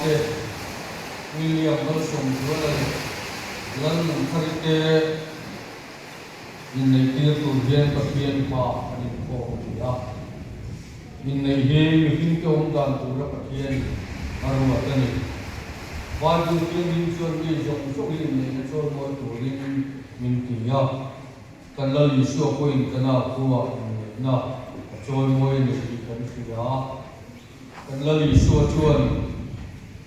te William Wilson Jual Lan Karite in nei tir tu hian pathian pa ani ko ya in nei he min ke om dan tu ra pathian arwa tani ba ju tin min chuan mi jong so in nei so mo tu rin min ti ya kan la li su ko in kana kuwa na choi mo ni kan ti ya kan la li su chuan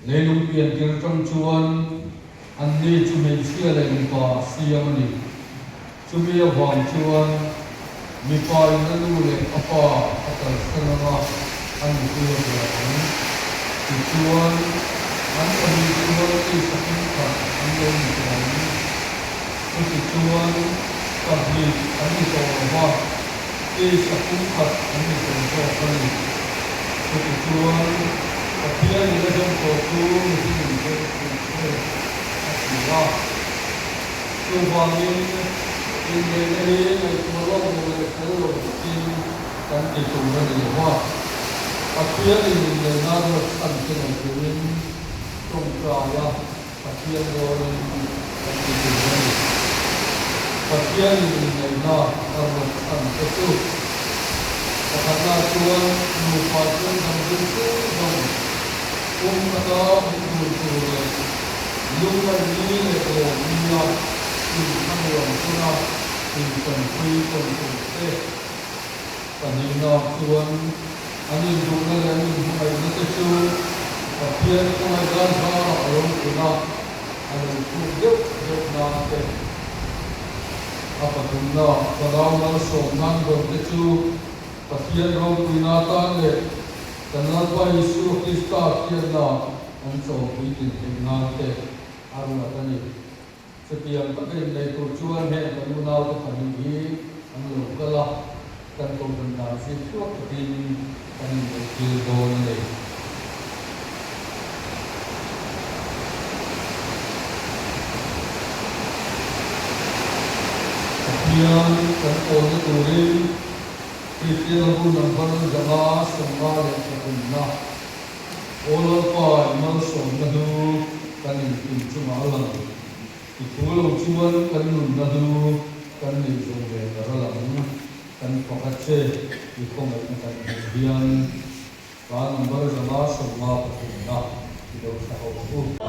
leilung pian tir tang chuan an ni chu min sia le ni pa siam ni Chumi awang chuan mi pa na lu le apa atal sananga an kuya chuan ti chuan an ami chuan ti sakin ka an lo ni chuan ti chuan ka hi an ni to wa ti sakin ka an ni to to ani ti chuan ka pia ni le jong ko tu ni ti ni ko ti wa tu wa ni in the area of Morocco, the fellow in country to the war. Appearing in the northern country of the wind from Praya, appearing in country to the wind. Appearing in the northern country too. Karena Tuhan merupakan sambil Tuhan, kata Tuhan, luar ini lepas minyak. Thăng lượng cho nó thì cần quy cần thực tế và nhìn nó chuan anh nhìn đúng là anh nhìn phải nó sẽ chu và thiên không ai gan cho nó luôn của nó anh nhìn cũng giúp nó để apa cũng nó và đó nó sống năng được cái chu và thiên không quy nó tan để cần nó quay su Krista thiên nó anh sống quy định nó để anh là cái gì setiap pakai dari tujuan yang berguna untuk kami anu kalau kan komunikasi itu penting kan berkildon deh. Kemudian kan orang turin kita lalu nampak jamaah semua yang berguna. Orang pun masuk madu kan itu cuma Allah. Itulah tujuan kan nadu kan itu berlalu kan pokoknya itu mereka kemudian kan nomor jamaah semua berguna tidak usah khawatir.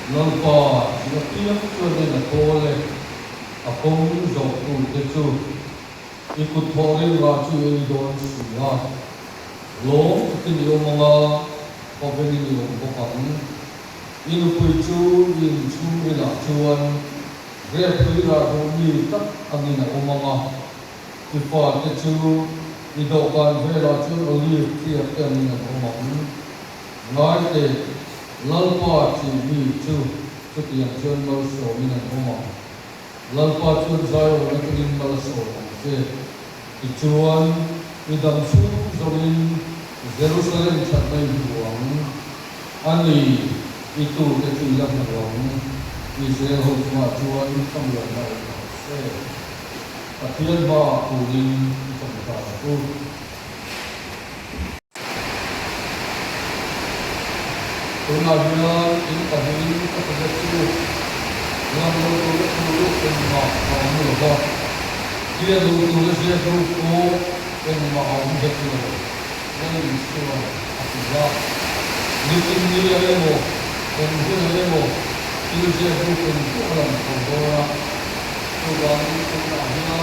Lampa, setiap tuan yang boleh, aku menjauh itu ikut orang racu yang doan sudah. Long kita diomonglah, apa yang diomongkan, ini puju, ini cuma lacuan, repera bumi tak angin omongah, kita itu didoakan velacuan oleh tiap angin omong, ngai lalpa TV tu yang jual malso minat rumah lalpa tu saya orang ingin malso je tujuan idam su zorin Jerusalem sampai buang ani itu kecilan buang Israel cuma jual sambil naik se patian ba kuning sampai tu Kemudian ini kami kepada itu dengan tulis dan mahu lebah. Dia tulis dia tulis dan mahu jadi dan itu akibat. Mungkin dia lemo dan dia lemo tulis dia tulis dalam kodoran. Kodoran itu akhirnya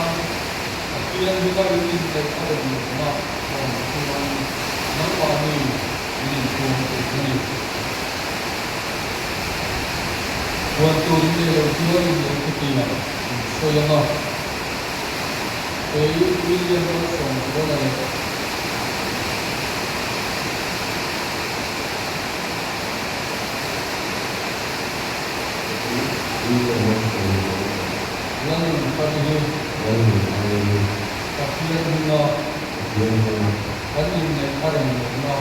akhirnya juga ini ada di mana Tuhan nampak ini Tuhan ini. One to the Kutina. So you know, William Wilson, one of them. One family, Kapian Huna, one in the current Huna,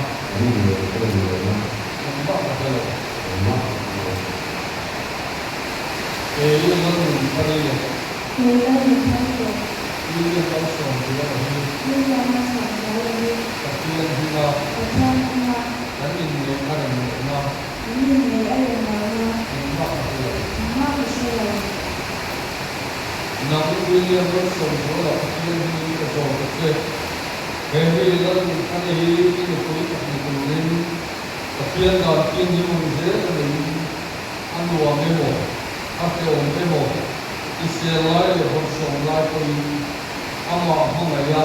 and not a fellow. William also, Kapian Huna, one in the current Huna, and not a fellow. Now, William Wilson, one of the Kapian Huna, Henry Lund, and he lived in the police of the Berlin, Kapian Garkin, he was there, and the one memo, after one memo, is a lie of some life for you, Ama Homaya,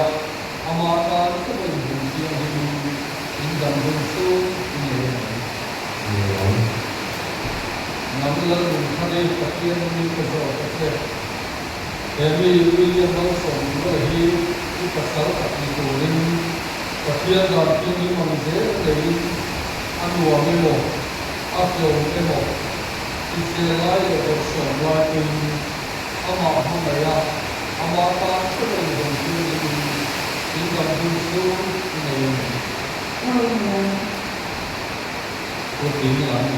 Amata, the way you see him in the Bunsu, in the end. Now, Lund, Honey, Kapian, Huna, Henry William Wilson, he took a self at the Berlin, Kapian Garkin, he was there, and the one memo, after one memo, is a lie of some life in Ama Homaya, Amata, the way you see him in the Bunsu, in the end. What do you like?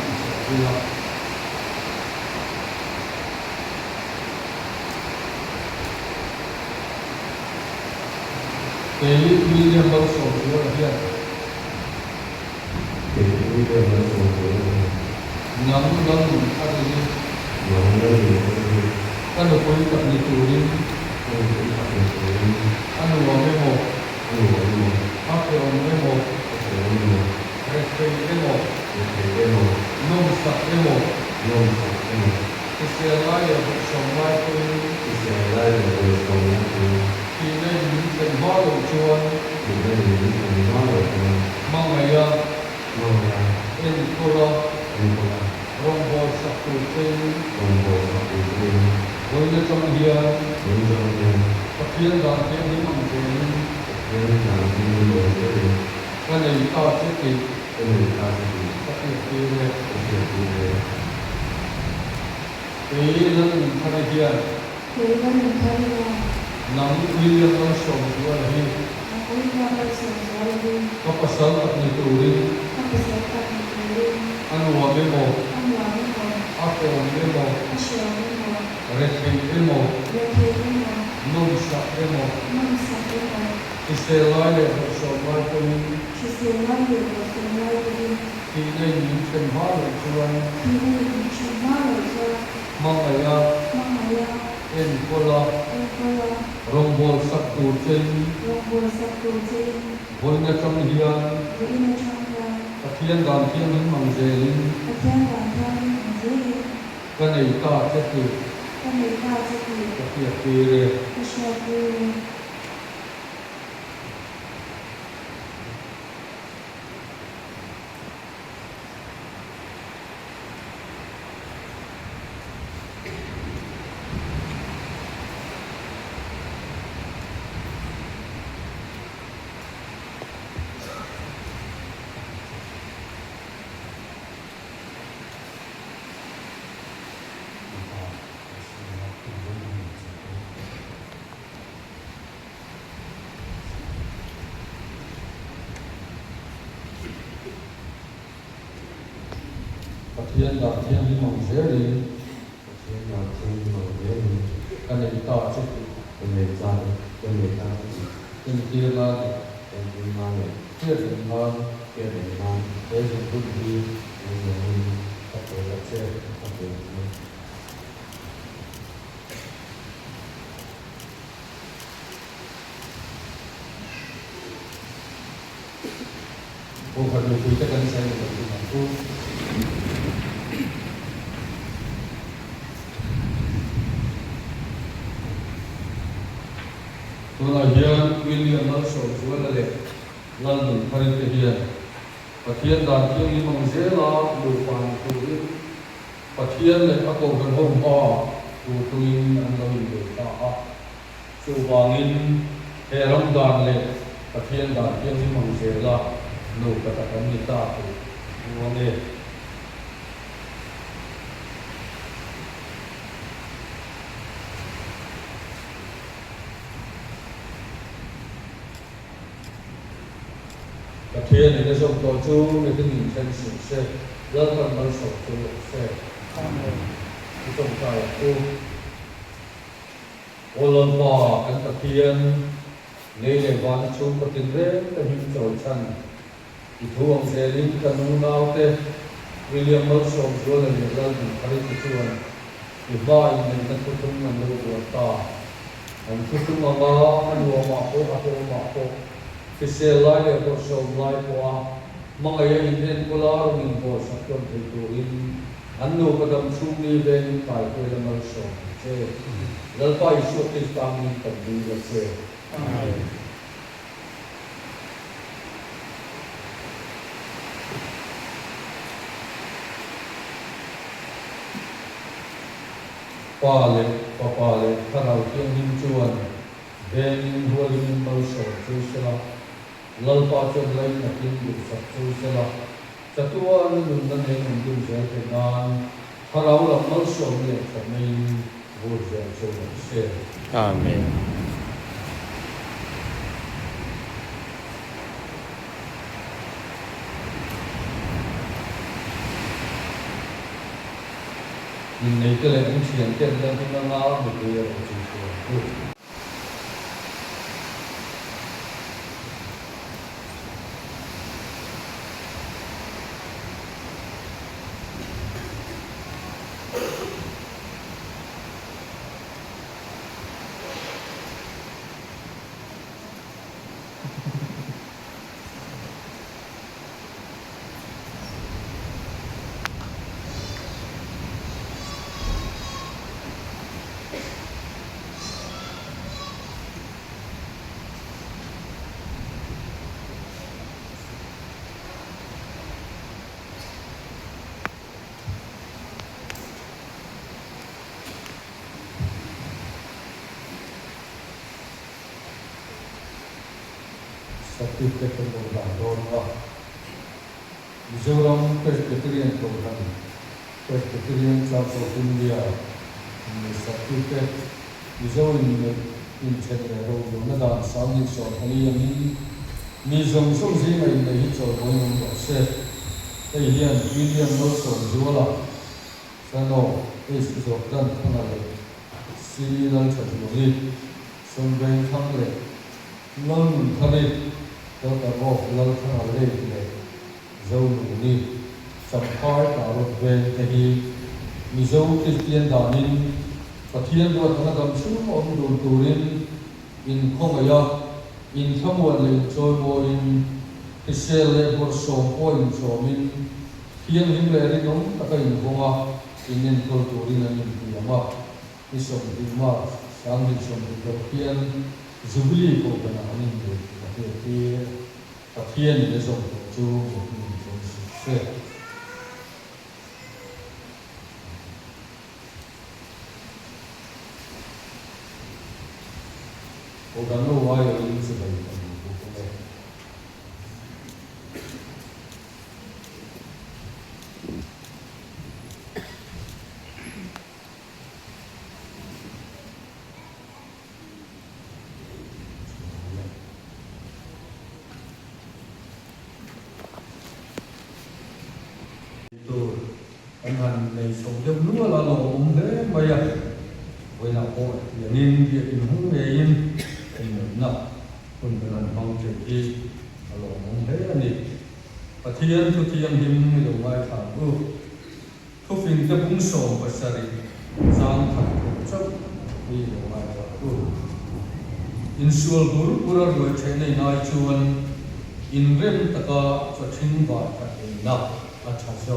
William Wilson, you are here. Nắng nắng ăn gì? Ăn được quên cặp nhiệt độ đi. Ăn được vào cái một. Ăn được vào cái một. Cái một. Nôm sạch cái một. Cái xe lái ở sông lái thì đây những tình hóa đồ chuan mong ngày in cô lo rong bò sạc tù trên với nó trong hiền và khiến đoàn thêm những bằng tiền cái này to chết thì các việc kia thế lần thay hiền Nang William Wilson, you are here. Kapasal at niturin. Ano wa memo? Ako wa memo. Reking memo. Nung sa memo. Iselaya sa marketing. Kina yung tenhalo chuan. Mamaya. En kola. Rombol saktu chen. Bolna cham hiyan. Kapian gam hiyan hin mangzelin. Kanay ka chetu. Kapiat pire. Thiên đạo thiên linh mong dễ đi, thiên đạo thiên linh mong dễ đi, cái này to chứ, cái này dài, cái này cao, cái kia là, cái kia là, kia là, cái gì cũng đi, cái gì các cái là xe, các cái không phải là quý các anh xem được cái bản thu. Tuna hian William Nelson chuan le London pharin te hian pathian dan thiang limang zela lu pan tu ปัจเจียนเลยอากูกันห้องอ้อดูตุยอันเราอยู่ตาสู่วางินเฮรัมดานเลยปัจเจียนดานเพียงที่มังเสลาโนกตะกันมิตาตูวันนี้ปัจเจียนในส่วนตัวจูในที่นี้เช่นสุดเสแล้วก็มันส่งจูเสที่ต้องการจูโอลอนปากันปัจเจียนในเรื่องวันชุมปฏิเรื่องแต่หิมโจชันที่ทวงเสรีกันนู่นเอาแต่วิลเลียมมัลส่งชวนในเรื่องผลิตชวนที่บ้านในนั้นทุกคนมันรู้ตัวตาอันทุกคนมาอันวัวมาโคอาโคมาโคที่เสียไล่เด็กก็ส่งไล่กว่ามังยังอินเดียนกุลารุนโบสักคนที่ตัวอินอันนู้นก็ดำชุ่มนี่เป็นไปคุยมัลส่งเจ้แล้วไปสุดที่ตามนี้ตัดดีละเจ้ป้าเล็กถ้าเราเที่ยงหิมจวนเบนหัวลิมมัลโซจูสละลัลปาจนไลนักกินดุสักจูสละจัตุวานุนนันเองมันดูเสียเป็นงานถ้าเราหลับมัลโซเนี่ยจะไม่หัวเสียจูเสียอาเมนในตัวเองเสียงเต็มเรื่องที่มันมาไม่ได้ยังจริงสักทีเป็นคนโบราณโดนว่ามิโซรัมเป็นเกษตรกรโบราณเป็นเกษตรกรชาวอินเดียมีสักทีเป็นมิโซรัมอินเทอร์เน็ตเราดูนั่นด่านสามนิสอนคนนี้ยังมีส่งส่งสิ่งอะไรในที่จอดบนนั้นก็เสร็จไอ้เหี้ยวิลเลียมมัลส่งจัวละสนอไอ้สุดยอดทั้งนั้นเลยซีรีส์นั้นชัดเลยส่งไปทั้งเลยนั่นทะเลเราแต่บอกเราทั้งอะไรเลยเจ้าหนูนี่สัมภาระการรถเบนที่มีเจ้าคริสเตียนดานินปะเทียนตัวธนกรรมชุ่มอมดุลตูรินอินคงอยากอินทั้งวันเลยจอยบอินที่เซลล์บอร์สองคนสอมินเทียนหิมเลริน้องตะกันอินคงอ่ะอินเนนตัวตูรินนั่นอินที่ยังว่าที่ส่งที่มาสามที่ส่งที่เราเทียนจูบิลีก็เป็นอันนี้เลยที่ตะเทียนในส่งจูบิลีส่งเสร็จโอ้กันโน้วายอินสุดเลยอันนั้นในสมเด็จนู้นเราลงเลยไม่อยากเวลาโอ้ยอย่างนี้เดี๋ยวอินหุ้งเองเป็นเหมือนนักคนเป็นอันฟังเสียงที่เราลงเลยอันนี้ปะเทียนทุกที่ยังหิมไม่ลงไว้ถามทุกสิ่งจะพุ่งส่งไปสริสร้างขัดจับที่ลงไว้ถามอินส่วนบุรุษบุรุษด้วยใช้ในนายชวนอินเริ่มตะกาจะทิ้งบาดกันเองนักอาชาโจ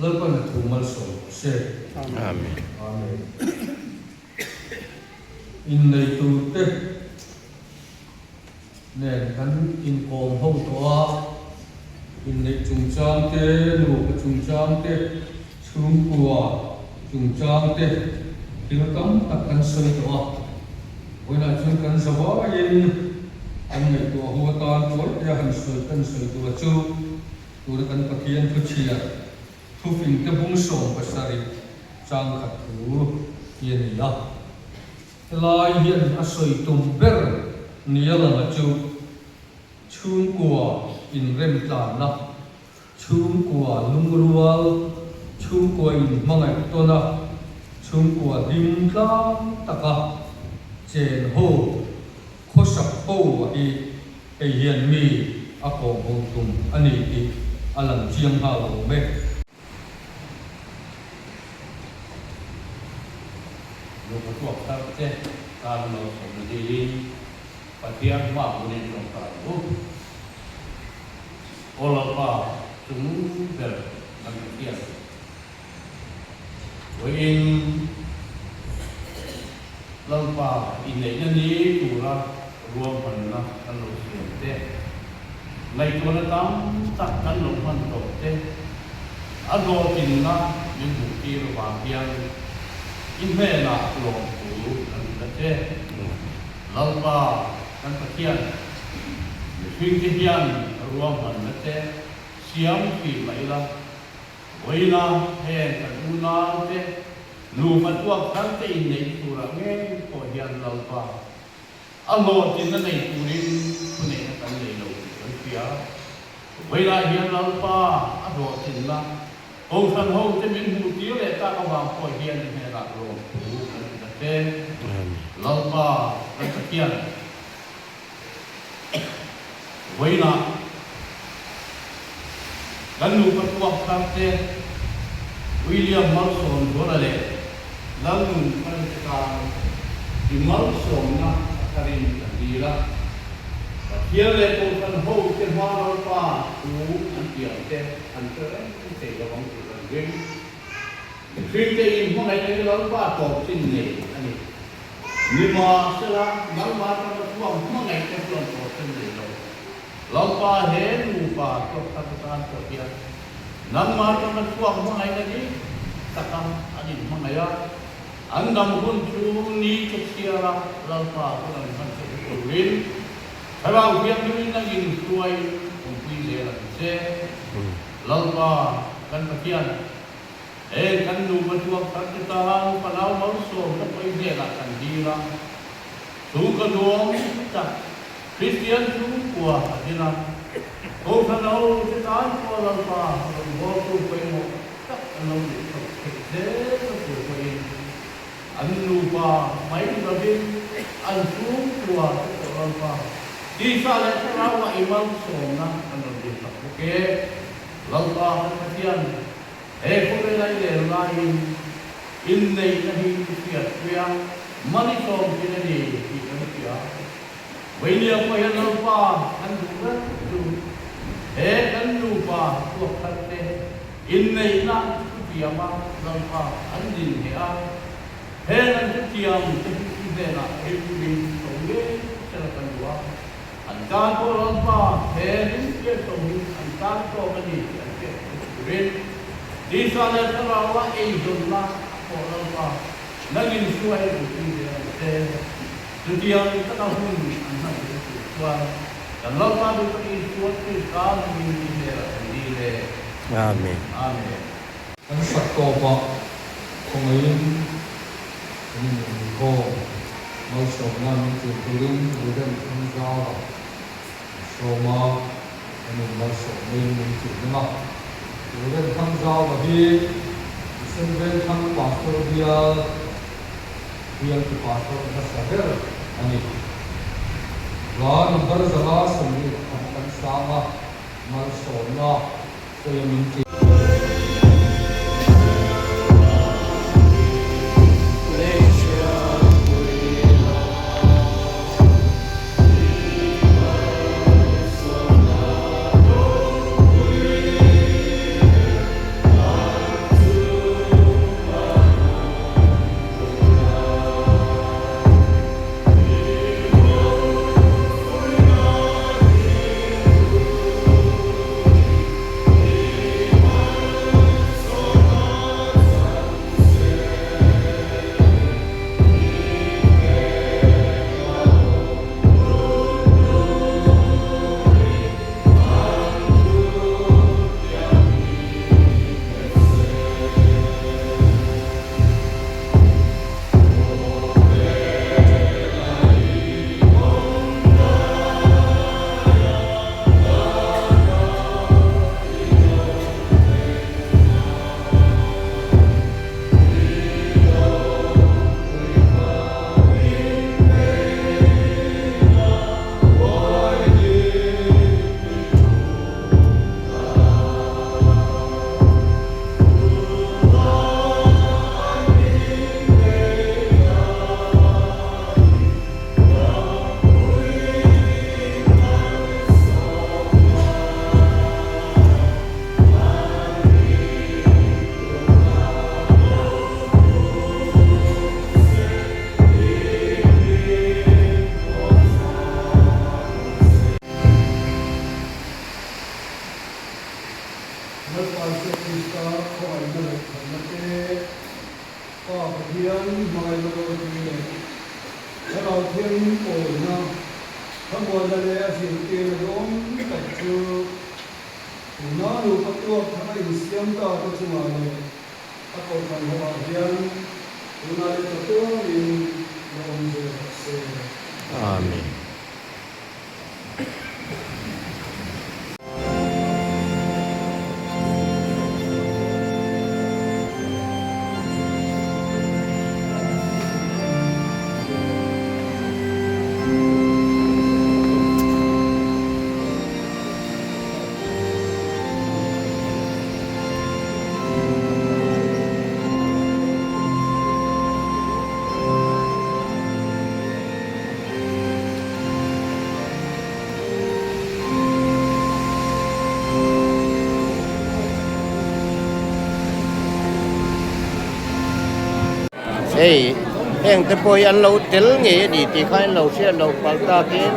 แล้วก็ในถุงมัลโซเสกอาเมนอาเมนอินในตัวเต็มเนี่ยกันอินโกงห้องตัวอินในจุงจามเตลูกจุงจามเตช chung của chung trang te thì nó cấm tập căn soi đó với là chung căn soi vào yên anh này tua hoa tan tua ya han soi căn soi tua chu tua căn bạc hiền thu chia thu phình cái bung sòng pasari trang khát thu hiền ya lai hiền asoi tum ber nia là chu chung của in rem ta na chung của lung rual chung của in mangai to na chung của dim tlang taka chen ho khosak ho hi ei hian mi a ko hong tum ani ti alam chiang ha lo meลูกตัวครับเจ้การเราสมดีปฏิญาณว่าบุญตรงกันโอลาปาถึงเดินมันเที่ยงวินลาปาอินเดียนี้ตัวละรวมกันนะกันเราเสียเต้ในตัวละตั้มตักกันลงมันตกเต้อโดกินนะยิ่งบุกีระหว่างเพียงอินเมน่าลงหูนั่นเจ้ลาปากันตะเคียนฟิงเทียนรวมกันนั่นเจ้เสียงปีไหลละเวลาแห่กันอุณาเจ้ลูมันตัวทั้งเจ้ในตัวละเงี้ยก็เฮียนลาปาอโลจินนั่นในตัวนี้คนนี้กันเลยเราเสียเวลาเฮียนลาปาอโลจินละองค์ท่านองค์จะมีหูเดียวเลยตาเขาวางคอยเฮียนในหลักโลกหูนั่นเจ้ลาปากันตะเคียนเวลากันลูกตัวทั้งเจ้วิลเลียมมาร์สอนตัวนั่นแหละแล้วมึงมันจะการที่มาร์สอนนะการินดีละเฮียเลยองค์ท่านองค์จะมาลาปาหูอันเดียวเจ้อันเจ้เจ้ระวังตัวเองฟิลเตอร์มันอะไรลาปาตอบสิ่งนี้อันนี้มีมาเสละนั่งมาทำตัวมันอะไรจะตอบสิ่งนี้ลาปาเห็นลูปาตบตาตาตัวเดียวนั่งมาทำตัวมันอะไรนี่ตะกันอันนี้มันอะไรอันดำหุ่นชูนี้จะเชียร์ลาปาคนนั้นมันจะเป็นวินถ้าเราเพียงนี้นั่งยิงช่วยผมคุยเรื่องเจ้ลาปากันตะเคียนกันดูมันตัวกันตาปนเอามาส่งกันไปเรื่องกันดีละสูงกระดวงจัดคริสเตียนสูงกว่าที่นั่นโอ้ท่านเราจะตายตัวลำบากเราบอกตัวไปหมดตักเราเด็กเด็กตัวไปอันลูปาไม่ระเบิดอันสูงกว่าตัวลำบากที่สาเหตุเราว่าอิมันส่งนะอันเราเด็กโอเคลำบากกันเทียนคนเวลาเรียนลายอินในนั้นที่เสียเสียมันนี่ส่งที่นั่นที่นั่นเสียวิลเลียมก็ยังลำบากอันดูนะดูกันลูปาตัวขัดเตอินในนั้นที่ยามาลำบากอันดินเหี้ยนั้นที่ยามที่เดินอะผู้ดีตรงนี้จะกันดูอันการก็ลำบากที่เกี่ยวตรงนี้อันการก็มันนี่อันเกี่ยวเรื่องที่สาเหตุเราว่าจุดละก็ลำบากนั่งยินช่วยผู้ดีที่ยามที่ต้องหุ่นอันนั้นช่วยแต่เราต้องดูที่ช่วยที่การมีดีเลยอาเมนอาเมนทั้งสัตว์ตัวปะคงยืนนี่ก็เราสมงานจุดเรื่องดูเรื่องทั้งเจ้าสมาอันนี้เราสมเรื่องจุดนะดูเรื่องทั้งเจ้าแบบที่ซึ่งเป็นทั้งปาสตัวเดียวที่ปาสตัวก็สักเดียวอันนี้ร้านบริษัทสมนี้ทำกันสร้างมาสมนะก็ยังมี นมาเลยมาเลยแล้วเราเทียนโอ้ยนะทั้งหมดเลยสิ่งที่ร้องแต่คือน้าดูประตูทำไมเสียงต่อตัวจุมาเลยถ้าคนทำหัวเทียนดูน่าจะประตูมีลมเสีย อาเมนเฮ้ยแห่งแต่ปอยอันเราเตลเงี้ยดีที่ใครเราเชื่อเราปัลตาเกน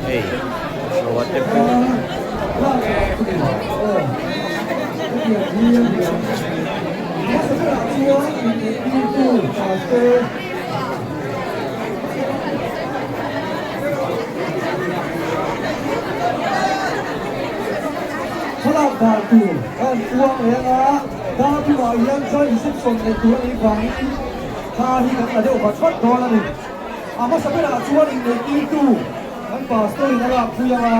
เฮ้ยสวัสดีพ่อพระราชาตูท่านอ้วงเลยนะถ้าที่ว่ายังใช้สิบส่วนในตัวนี้ฟังถ้าที่กันเดี๋ยวมาชดตัวแล้วนี่อามาสักการะชวนในอีตูมันป่าสตอรี่นะครับคุยมา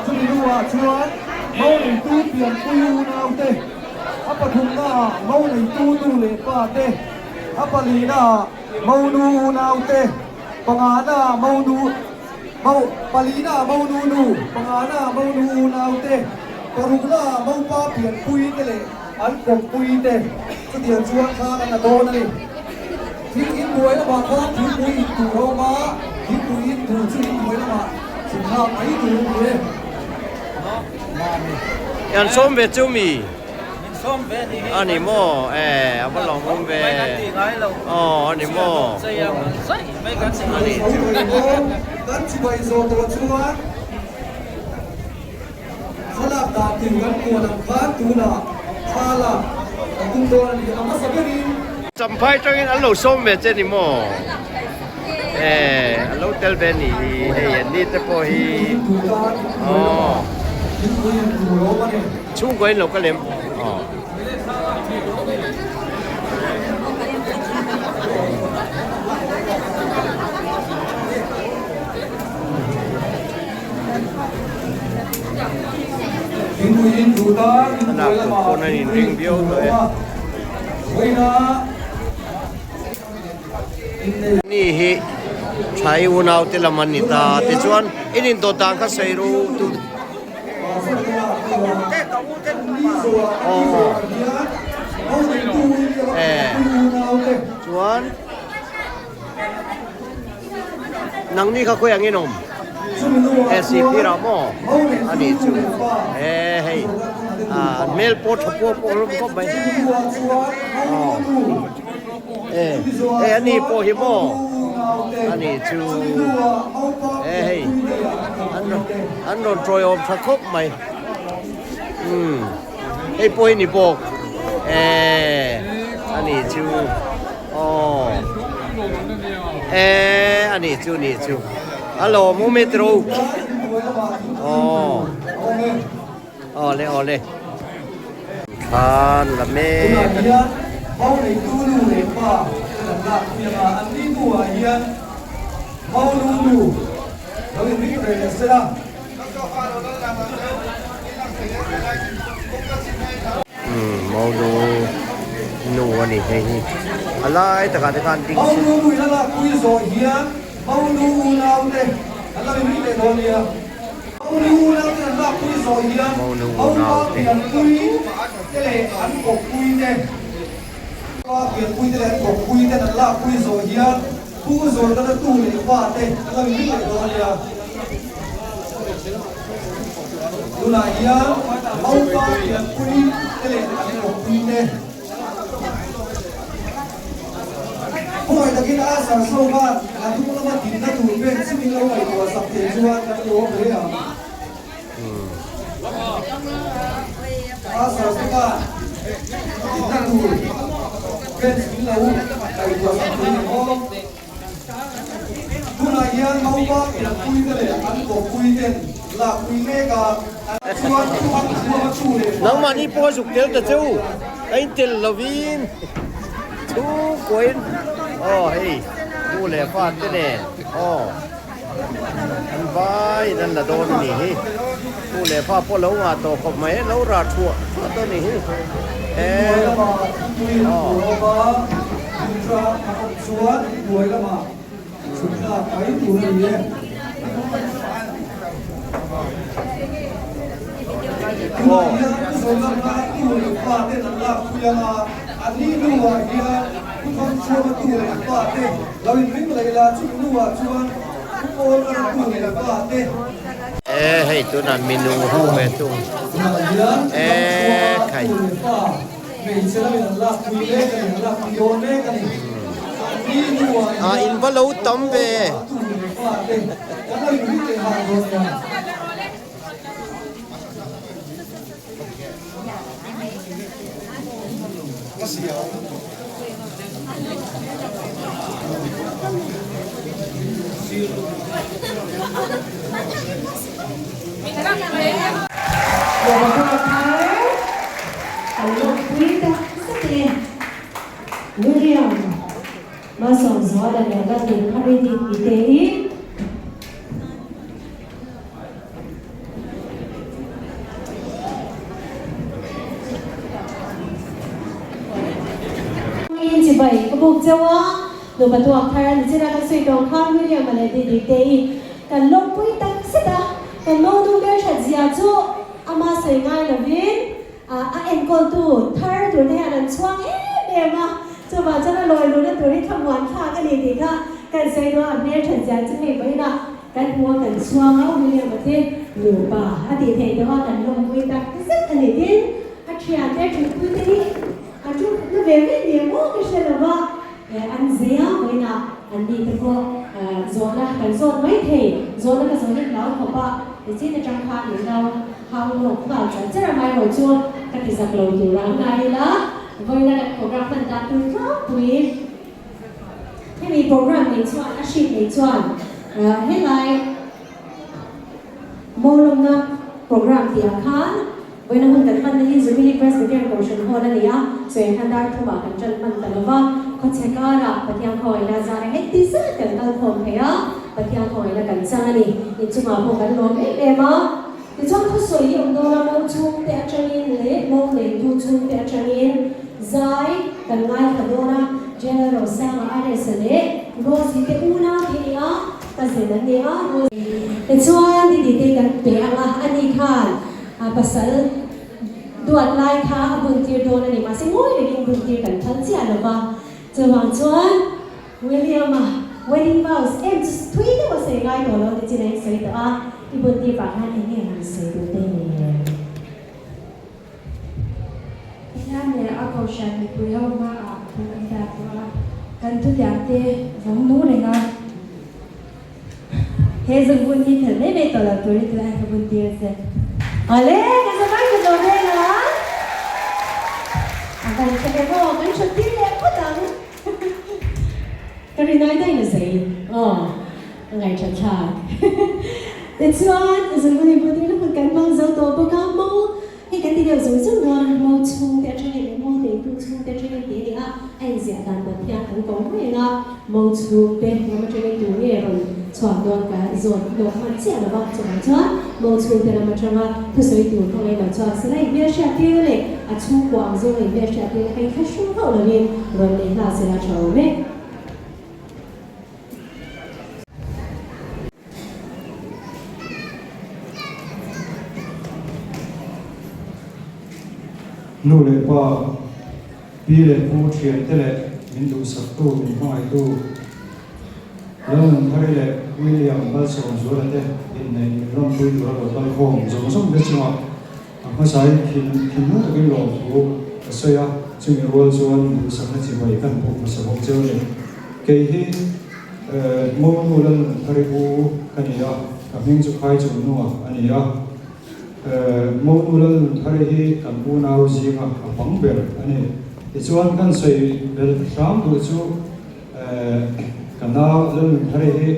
ช่วยดูว่าชวนเมาในตู้เปลี่ยนปุยนาอุเตอัปทุมนาเมาในตู้ตู้เล็บป้าเตอัปลีนาเมานูนาอุเตปังอานาเมานูเมาปลีนาเมานูนูปังอานาเมานูนาอุเตปรุกนาเมาป้าเปลี่ยนปุยเตเลยอันกบปุยเตก็เดี๋ยวชวนข้ากันนะโดนนี่ทิ้งอินด้วยแล้วมาข้าทิ้งปุยถูโรมาทิ้งปุยถูชื่ออินด้วยแล้วมาสิข้าไอ้ถูเลย ยันส้มเวจูมีอันนี้โมเอาไปลองมุมเวอ๋ออันนี้โมอันนี้จู กันชิบะโซตัวชวนขลับตาถึงกันตัวน้ำค้างตัวน่ะชาละตุ้งตัวนี่อามาสักนิด จำไพ่จังอันเราส้มเวเจนี่โมอันเราเตลเวนี่เฮ้ยนี่แต่พอฮีอ๋อชุ่มกว่าเราก็เล่มอ๋อขนาดคนนั้นริงเบี้ยวเลยนี่ฮิใช้อุณาวเตลมันนิตาแต่ส่วนอินินตัวต่างก็ใส่รู้ตุอ๋อส่วนนังนี่เขาคุยอย่างนี้นมสิพี่เราโมอันนี้จูเฮ้ยเมลโพทพวกลมก็ไปอ๋ออันนี้โพฮิโมอันนี้จูเฮ้ยอันโดนทรอยอมสักคบไหมไอ้โพยนี่โพกอันนี้จูอ๋ออันนี้จูนี่จูฮัลโหลมูเมโตรอ๋อเลยทานละเมเอาในตู้ดูเลยป่ะหลักๆเนี่ยอันนี้ตัวเฮียเอาดูเราอย่างนี้เลยเสร็จแล้วมองดูหนูอันนี้ให้อะไรแต่การดิ้งเอาดูแล้วล่ะคุยโซเฮียเอาดูเราเนี่ยอะไรอย่างนี้เลยเนี่ยเอาดูแล้วเนี่ยล่ะคุยโซเฮียเอาเปลี่ยนคุยจะเลยอันกบคุยเนี่ยก็เปลี่ยนคุยจะเลยกบคุยแต่นั่นล่ะคุยโซเฮียผู้โซนนั่นตู้เลยว่าเนี่ยอะไรอย่างนี้เลยเนี่ยดูหน่อยเฮียเอาก็เปลี่ยนคุยจะเลยอันกบคุยเนี่ยพวกตะกี้อาสาสู้บ้านแล้วทุกคนมากินนั่งถูกเป็นซึ่งมีเราไอ้ตัวสับเทียนชวนกันโยกเลยอ่ะอาสาสู้บ้าน นั่งดูเป็นสิ่งเราไอ้ตัวสังคมของผู้นายยันมาว่าคุยกันเลยอันก็คุยกันหลักคุยเมกาชวนชวนชูเลย nang mani po suk tel ta chu ai tel lovin chu koin oh hey tu le fa te ne oh an vai dan la don ni hi tu le fa po lo wa to ko mai lo ra thua to ni hiคุยหัวบ้าคุณจะชวนรวยละมาสุดท้ายไปตัวนี้ผู้นายยันส่งมาตัวป้าเต้นหลักคุยมาอันนี้ดูว่าเฮียผู้คนชวนตัวป้าเต้นเราอินริมเลยละชุดดูว่าชวนผู้คนมาตัวป้าเต้น hey tu na minu hu me tu khai in ba lo tam ve William, masuk sekolah dan ada di hari di ITI. Ini cibai, kebuk Jawa, lupa tu akhiran di sini ada suidong kan William ada di ITI. Dan lopui tak sedar, dan mau tu biasa jiatu, ama sengai lebih, engkau tu thar tu ni ada cuang mah. จะว่าจะลอยรู้นะตัวนี้ทำหวานค่ากันดีๆค่ะกันใส่ตัวอันนี้ฉันจะไม่ไปนะกันหัวกันช่วงเอาวิเลียมประเทศหรือป่าอดีตเห็นแต่ว่ากันลงวิตักซึ่งอันนี้ดิอาเทียนได้ถึงพื้นที่อาจุดนั่นเองไม่เดียวก็ใช่หรือว่าอันเสียไว้นะอันนี้แต่ก็โซนนะกันโซนไม่เทโซนนั้นก็โซนนี้เราเขาป่ะในที่ในจังหวัดหรือเราเขาหลงเขาจะระบายหัวจุดกันที่จะกลงอยู่ร่างกายละวันนั้นโปรแกรมมันดัดตัวครับคุยให้มีโปรแกรมในส่วนอาชีพในส่วนให้ไลน์โมลงนะโปรแกรมที่อาคารวันนั้นมันกันในซูมิลิเพรสเดียร์คอร์ชันฮอลนั่นเองส่วนทันดาร์ทั่วกันจนมันแต่ละว่าเขาเช็คการะปฏิยังคอยน่าจะให้ที่สุดกันตั้งคนเฮียปฏิยังคอยน่ากันจ้านี่ยิ่งจุมาพวกกันลงเอ็มอ่ะที่ช่วงเขาสวยอย่างโดนมองชุ่มแต่อาจารย์เละมองเละดูชุ่มแต่อาจารย์Zai kan ngai kadona general sama ada sele rosi te una dia ta sele dia te chuan di te kan pe anga ani khan pasal duat lai kha abun tir dona ni ma se ngoi le king bun tir kan than chia lo ba chawang chuan William wedding vows em thui te wa se ngai to lo te chinai sei ta ibun tir pa han ni han sei do te niนั่นแหละอาเขาฉันคุยเอามาคุยกันว่ากันทุกอย่างเตะผมนู้เลยนะเฮ้ยจะบุญที่เธอไม่ไปต่อละตัวนี้ตัวให้บุญที่เสร็จอะไรกันจะไปกันตัวเองนะกันจะไปบอกกันชุดที่เล็กก็ดังกันรีน้อยได้นะสิอ๋อไงชัดชัดแต่ส่วนจะบุญที่แล้วมันกันมองเจ้าตัวประกอบมองให้กันที่เดียวสวยจังเลยมองชุ่มแต่ช่วยมองเด็กดูชุ่มแต่ช่วยเด็กอ่ะไอ้เสียดายแบบที่ทั้งกองเลยนะมองชุ่มแต่ยังไม่ช่วยดูเนี่ยเราชอบโดนกันโดนมันเสียแล้วบ้างจังจ้ะมองชุ่มแต่เราไม่ชอบผู้สวยดูเขาเลยแบบชอบสไลด์เบี้ยเสียเตี้ยเลยอ่ะชุ่มกว่าจะเลยเบี้ยเสียเตี้ยให้แค่ชุ่มเขาเลยเราเลยน่าเสียชอบไหมนู่นเลยว่าพี่เลยพูดเทียนแต่เลยมินดูสักตู้มินห้อยตู้แล้วมันเขาเลยวิลเลียมบัลส่งส่วนเด็กในร่มปุยตัวเราต้องคงสมสมเด็กจังหวะเขาใช้หินนู้นก็หลงถูกเสียจึงรู้ส่วนดูสักนาทีไว้กันพวกมาสมองเจ้าเนี่ยเกี่ยโมนู่นเขาเลยพูดกันเนี่ยกับมิ่งจุดใครจุดนู้นอันนี้ โมดูลทารีฮีกันปูนาวจีงะปังเบลอันนี้ส่วนกันใส่เบลชามดูจูกันนาวเรื่องทารีฮี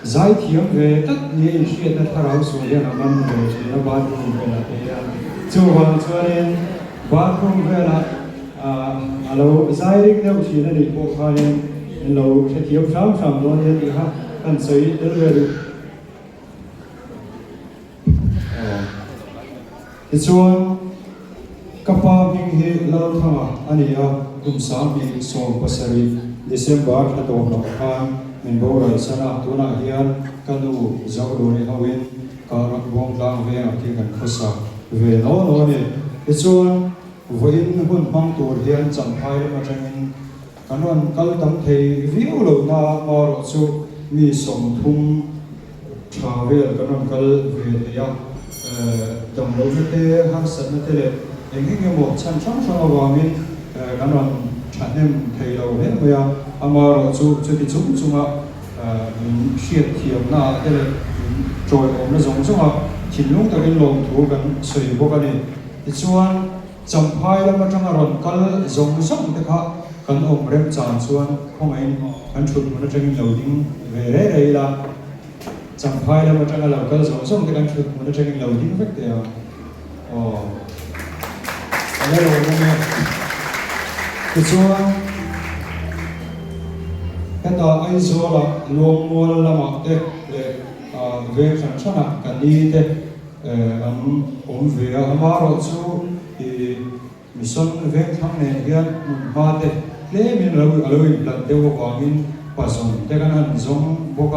ใจเทียมเวตัดนี่อินชีตัดทาราสุเรียนมันเวชีนบาดรุมเวลาเทียจูวันชวนเองบาดรุมเวลาเราใจริกเดียวชีนั่นอีกพวกเขาเองเราเทียมชามโดนยันอีกฮะกันใส่เดลเวลส่วนกับปาบิงเฮลาทางอันนี้กุมสามบิงส่งภาษาริเดซเบอร์ฮัตโตนอานมินโบราณสนาตัวน่าเฮียนกันดูเจ้าดูนี่ฮาวินการักบงลางเวียงที่กันข้อสักเวโนโนนี่ส่วนวันหุ่นบังตัวเฮียนจังไพ่มาจังอินกันวันกัลตัมเทวิวโลนามาโรจูมีส่งทุ่งชาเวลกันวันกัลเวียดำรงเตะหางสันเตะเองที่หมดชั้นช่างวามินกันวันฉันเองเทเราเนี่ยเมื่ออามาเราจะติดจุ่มเชียดเทียมหน้าเตะจอยผมเนี่ยส่งถิ่นลุงตะกินลงถูกันสวยพวกนี้ที่ส่วนจำพายแล้วมาจังหวัดกัลส่งเตะกันอมเริ่มจานส่วนของเองกันชุดมันจะกินเหล่าดิ้งเวเร่เลยละจำพายแล้วมาจังเราก็ส่งแต่กันชุดมันจะกินเหล่าดิ้งเวกเดียวอะไรเราเนี่ยคือส่วนกันต่อไอ้ส่วนละลงมัวละมาเด็กเวกฉันชนะกันดีเด็กผมเวียมาเราสู้มิสันเวกทั้งเนี่ยยันมาเด็กเลี้ยมินเราอีกหลังเดียวกว่ามินผสมแต่กันหันส่งบุก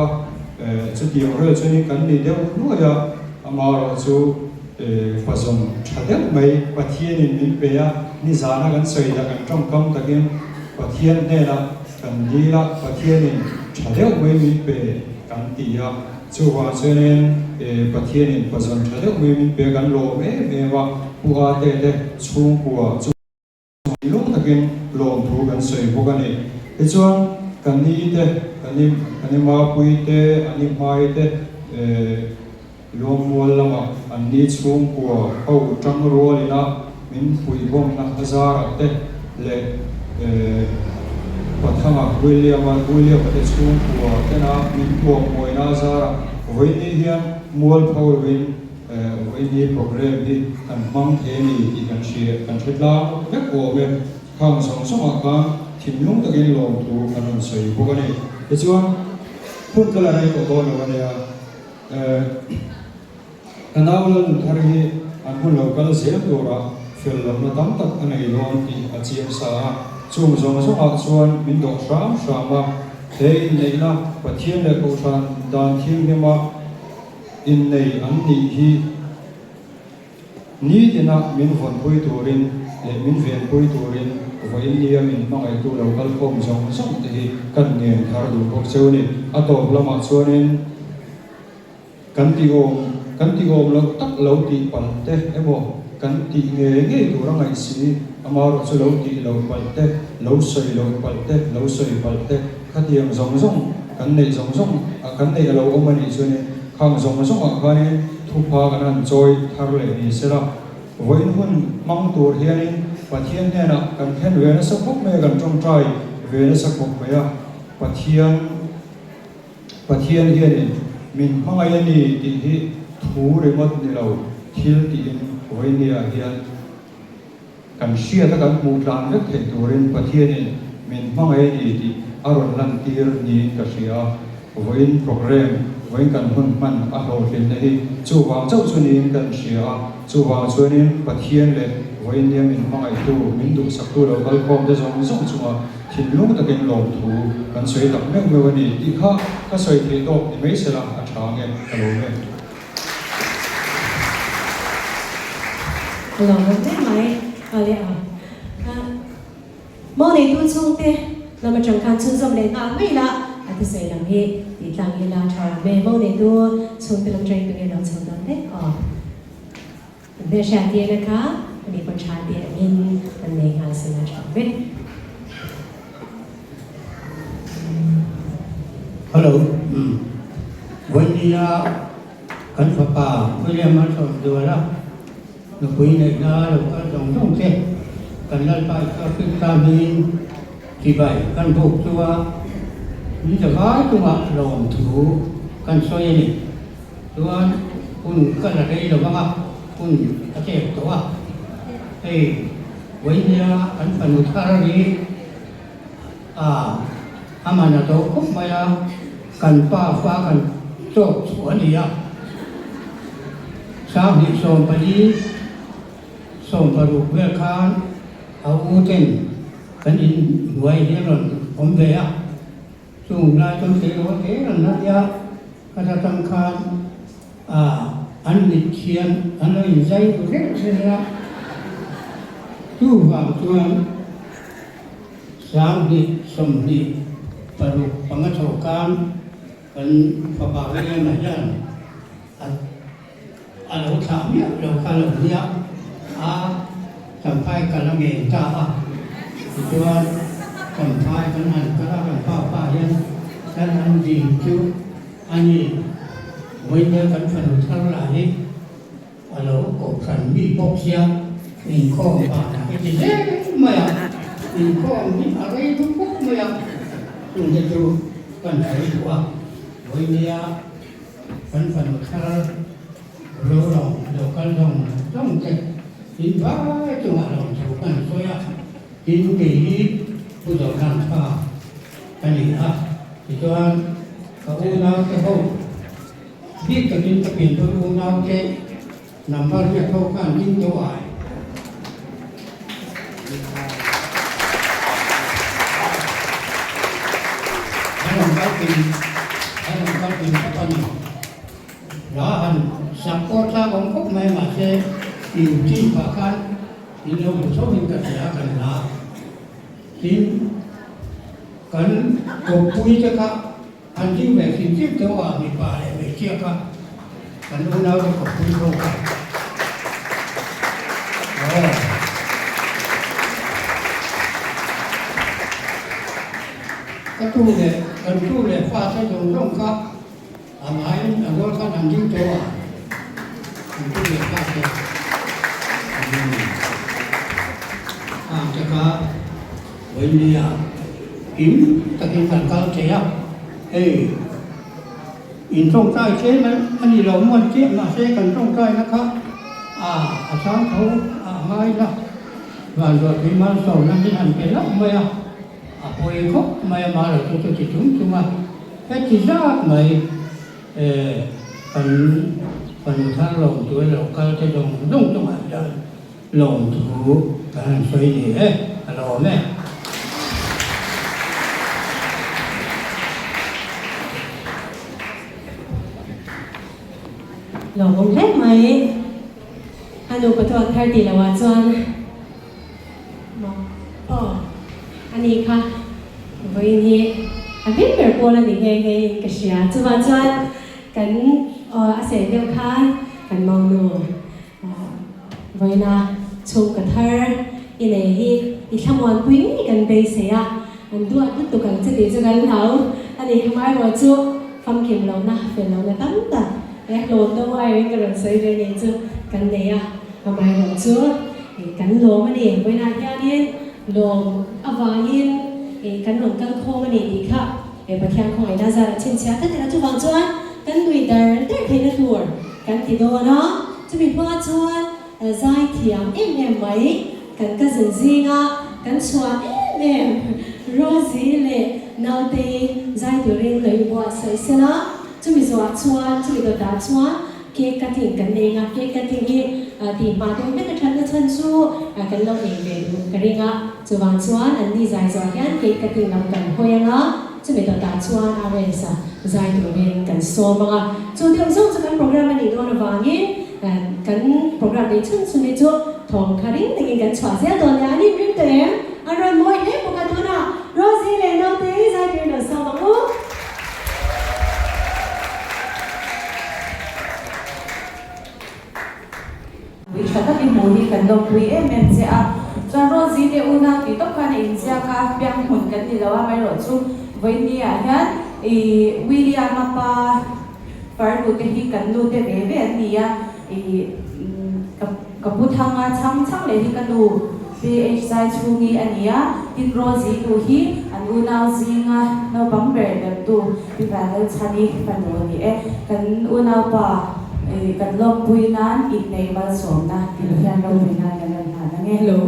จุดเดียวเราจะนี่กันนี่เดียวรู้ว่ามาเราสู้ผสมชัดเดียวไม่ปะเทียนมินเปียนี่จานะกันใส่กันจ้องกำตะกินปะเทียนเนี่ยละกันดีละปะเทียนนี่ชัดเดียวไม่มินเปียกันตีอะจู่ว่าเช่นปะเทียนนี่ผสมชัดเดียวไม่มินเปียกันโลเม่ว่าผู้อาเตะช่วงผู้จู่ลุงตะกินโลมถูกันใส่พวกนี้ที่ส่วนกันนี้เตะกันนี้มาคุยเตะอันนี้มาเตะลงวัวละมาอันนี้ช่วงผู้เขาจังรัวเลยนะมินคุยพงนะฮาซาร์เตะเลยปัทมาวิลเลียมเตะช่วงผู้เตะนะมินพวกมวยนะซาร์วันนี้เฮียนมัวพาววินวันนี้โปรแกรมที่กันมังเทนี่ที่กันเชียร์กันชุดลาเล็กโอเวนข้างสองกันถิ่นลุงตะกินลงถูกันใส่พวกนี้ที่ส่วนพูดกันอะไรก็โดนวันนี้กันเอาเรื่องทารีอันคุณเราก็เสียตัวละฟิลล์มาตั้งตัดอันนี้ลงที่อาเจียนสาช่วงส่วนมินดอกสามมาเฮ้ยในนะปะเทียนเล็กโอชานดานทิ้งเนี่ยมาอินในอันนี้ที่นี่ที่นะมินฝนพุยตัวรินมินเวียนพุยตัวรินวันนี้มินมาไอตัวเราก็คงส่งที่กันเงินทารุพวกเซลนี่อัตโตละมาส่วนนี้กันที่โอมเราตักเราตีปันเตะเอโมกันที่เงี้ยตัวเราไงสิอามาเราจะเราตีเราปันเตะเราใส่เราปันเตะเราใส่ปันเตะขัดยังส่งกันในส่งกันในเราเอามานี่ส่วนนี้ข้างส่งกันนี้ทุกภาคนั้นจอยทารุเลยนี่เสียละวันหุ่นมังตัวเฮียนี่ปะเทียนเนี่ยนะกันแค่เวนัสกุกเมกันจงใจเวนัสกุกเมียปะเทียนเฮียนี่มินมังไงนี่ที่ทูเรมัดนี่เราทิลที่วันนี้เฮียกันเชียร์ตะกันมูลานเล็กเห็นตัวเรนปะเทียนนี่มินมังไงนี่ที่อารมณ์ลันตีร์นี่ก็เชียร์วันโปรแกรมวันกันหุ่นมันอาโหดเป็นที่จู่วางเจ้าส่วนนี้กันเชียร์จู่วางส่วนนี้ปะเทียนเลยวันนี้มินมังไงตัวมินดูสักตัวเราก็คงจะส่งชัวถิ่นลุงตะกินลงถูกันสวยตักเมื่อวันนี้ที่ข้าก็สวยที่โตที่ไม่เสียละอาชาเงี้ยกระโดดเนี่ยเราไม่ไหมอะไรมองในตัวช่วงเตะเรามาจังการชื่นชมเลยงานไม่ละอาจจะใส่ลำเฮติดตั้งเวลาชาเมย์มองในตัวช่วงเป็นลำใจตัวเองเราชมตอนเด็กออกเป็นเพื่อชาเดียนะคะวันนี้คนชาเดียมินมันในงานสนาชาเวฮัลโหลวันนี้ กันฝาป่าไม่เรียกมาสอนดูแล้วเราคุยในหน้าเราก็ต้องท่องเที่ยวกันนั่นไปก็คือการบินที่ไปกันพบตัวนี่จะว่าตัวลงถูกันซอยนี่ตัวคุณก็อะไรหรือว่าคุณอาเจ็บตัวเฮ้ยวันนี้กันปนุธารีอามันโตกุบมากันป้าฟ้ากันโจกสวนนี่สามดิส่งไปดีส่งไปรูปเวลคานเอาอูเต็นกันอินหวยเดียร์นผมเบียส่งนายจงเสียว่าเอ๋นันยาก็จะตั้งคานอันนิเชียนอันนั้นใจเร็วเลยนะทุกวันทุกวันสามดิส่งดิไปรูปปังโชกันกันพระบาทเรียนมาอย่างเราถามเนี่ยเราคันเนี่ยสัมภาษณ์กันแล้วเองจ้าตัวสัมภาษณ์กันหันก็แล้วกันป้ายันแล้วนั่นดีคิวอันนี้วันนี้กันฝันทั้งหลายเรากบขันมีปกเสียมีข้อป่าไม่ใช่เล็กไม่มีข้อมีอะไรทุกพวกไม่คุณจะดูกันไหนตัววันนี้ฝันทั้งรู้หรอกเดี๋ยวกันต้องเจ็บกินบ้าจังหวะเราถูกกันช่วยกินดีผู้ต่อการข้าอันนี้ที่ตัวเขาอูน่าจะเขาที่จะกินจะกินตัวอูน่าเจ๊นำมาเรียกเขาการยิ่งตัวใหญ่ให้เราได้กินตอนนี้แล้วอันสังโฆชาของพวกแม่มาเชอยู่ที่ปากกันที่เราชอบเห็นกันเสียกันนะที่กันกบปุยจะกะอันที่แบบสิ่งที่ตัวมีป่าเลยไม่เชื่อกันกันรู้แล้วก็กบปุยโลกันก็ตู้เลยฟ้าใช้ตรงร่องครับอาหมายอันรถก็นำยิ่งตัวมันก็เรียกว่าเป็นจะก็วันนี้อิ่มตะกี้ฝันก็เสียอินตรงใต้เช่ไหมอันนี้เราม้วนเจี๊ยบมาเช่กันตรงใต้นะครับอาจารย์เขาไม่ละวันรถที่มาส่งนั่นที่หันไปแล้วไม่พอเองเขาไม่มาเลยตัวจิตจุ่มจุ่มแค่ที่จะไม่phần thang lồng tuổi lồng cao cho đồng đông trong hải đời lồng thủ càng xoay gì hết lồng này lồng hết mày anh đủ có thuộc thay tỷ là hòa chuan anh đi kha với nhỉ anh biết về cô là gì nghe cái gì à chuanกันอาศัยเดียวกันมองดูไว้นะชมกันเธออีไหนอีทำวันปุ้งกันไปเสียอันด้วยตุกกันจะดีจะกันเขาอันนี้ทำไมเราจูฟังเข็มเรานะเป็นเราเนี่ยตั้งแต่แรกโหลดตัวไว้กันเราใช้เรียนจูกันเนี่ยทำไมเราจูกันโหลมันเองไว้นะที่อันนี้โหลอวายินกันหลงกันโค้งมันเองดีค่ะประเทศของไอ้น่าจะเช่นเชียร์กันแต่ละจุดวางจวนกันดุยเดินได้เพลย์ทัวร์กันติดโดเนาะจะมีพวกชวนใจเทียมไหมกันก็สิงอ่ะกันชวนโรซี่เลยนาวเตยใจตัวเองเลยบัวใส่เสนาจะมีชวนจะมีตัวตาชวนเกี่ยกันถึงกันเองเกี่ยกันถึงที่มาตรงนี้ก็ฉันก็ฉันสู้กันเราเองเลยกันเองจะวางชวนอันนี้ใจชวนกันเกี่ยกันถึงเรากันพยังจะมีตัวตาชวนอะไรสักใจตัวเองกันโซมอ่ะจุดเดียวส่งจากการโปรแกรมนี้โดนวางยินกันโปรแกรมนี้ชุ่มสุนิจุทองคารินแต่กินกันฉ่าเสียตัวนี้นี่ริมเตะอร่อยมวยเฮ้ปกตินะโรซี่เลนเอาเตะใจตัวเองสาวบ้างกูวิชาที่มีมูลกันลงคุยเมนเจ้าจนโรซี่เดอุนาติตกกันอินเซียค่ะเพียงหุ่นกันที่เราว่าไม่รู้จุวันนี้ฮะวิลเลียมมาปา far lu te hi kan lu te ve ve an ni a I kaputhanga chang chang le hi kan lu PH sai chungi ania tin rozi tu hi an unau zinga no bamber dam tu pi panel chani panu ni kan unau pa kan lok puinan ik nei mal som na tin hian ro puinan kan na nge hello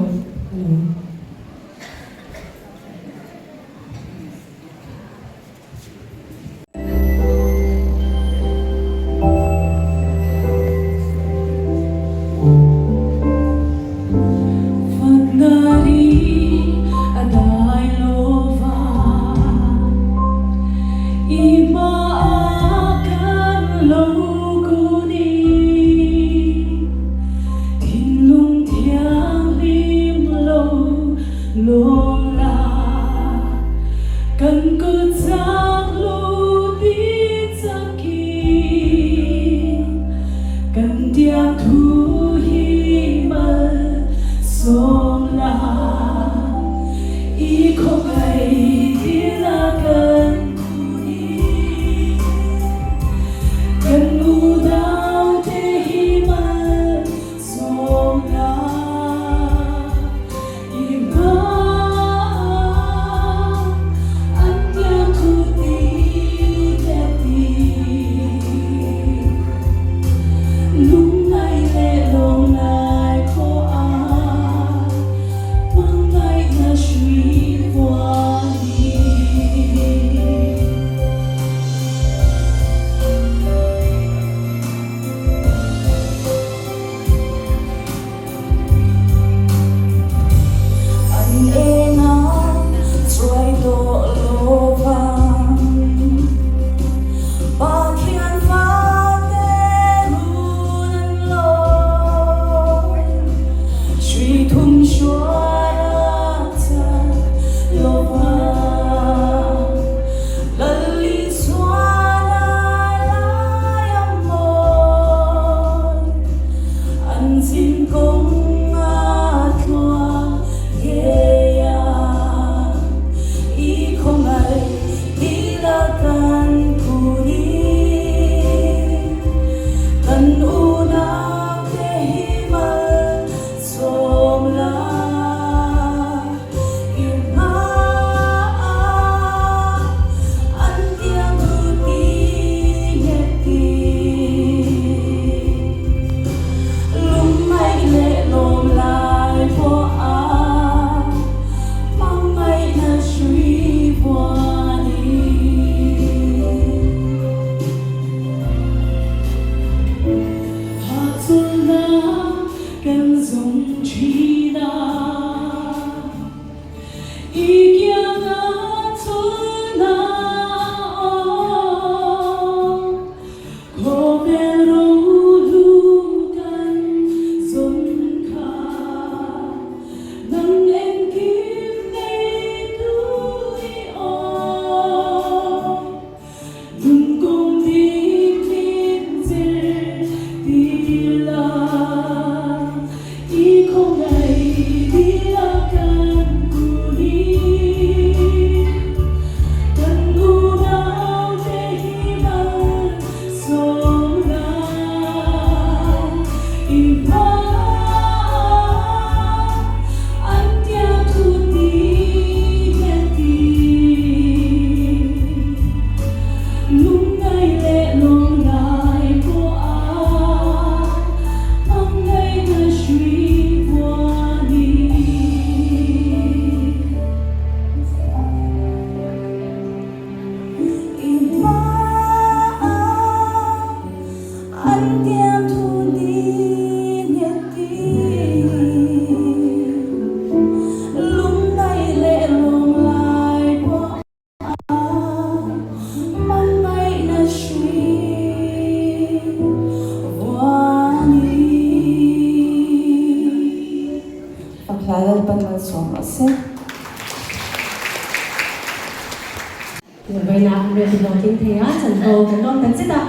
vậy là người thì nói kinh thế á chẳng cầu cái non tấn chết ạ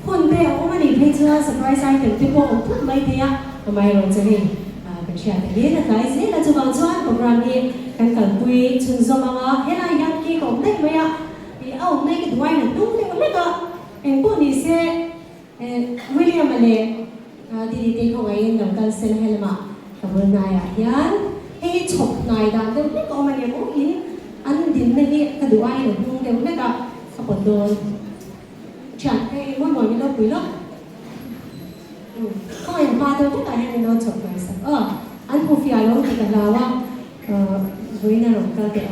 hôn thế ông mà đi thấy chưa surprise ai từng tiếp bộ phút mấy thế á mà mày rồi chơi cái chuyện này biết là cái gì là chúng vào cho program này cái cần quy chúng do mà hết là yang kia cũng thích mấy ạ thì ông này cái đuôi là đúng thế mà biết ạ em bố đi xe William này đi đi không ai nằm gần xe hay là mà cảm ơn ngài ạ yan hay chụp ngài đang đâu biết có mà em bố ý anh đến đây đi cái đồ ai được không đều biết cả các bạn đồ chẳng hay mỗi mỗi những đâu quý lắm không em ba đâu tất cả những đâu chụp ngài sao anh không phải là thì cả là với nó là cái